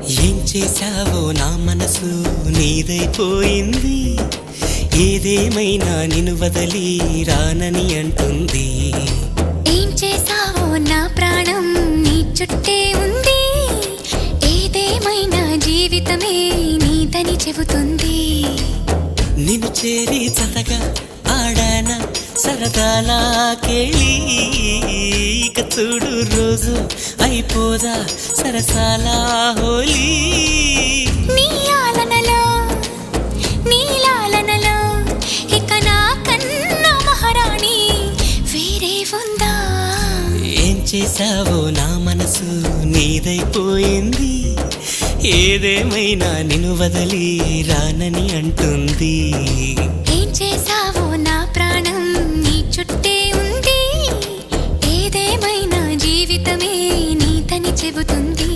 ఏం చేశావో నా మనసు నీదైపోయింది. ఏదేమైనా నిన్ను వదలి రానని అంటుంది. ఏం చేశావో నా ప్రాణం నీ చుట్టే ఉంది. ఏదేమైనా జీవితమే నీదని చెబుతుంది. నిన్ను చేరి చతగా ఆడాన సరదాలా కేళి. ఇక చూడు రోజు అయిపోదా సరసాలా హోలీ. నీ ఆలనలో నీ లాలనలో ఇక నా కన్నా మహారాణి వేరే ఉందా? ఏం చేశావో నా మనసు నీదైపోయింది. ఏదేమైనా నిన్ను వదలి రానని అంటుంది. ఏం చేశావో నా ప్రాణం నీ చుట్టే ఉంది. ఏదేమైనా జీవితమే నీదని చెబుతుంది.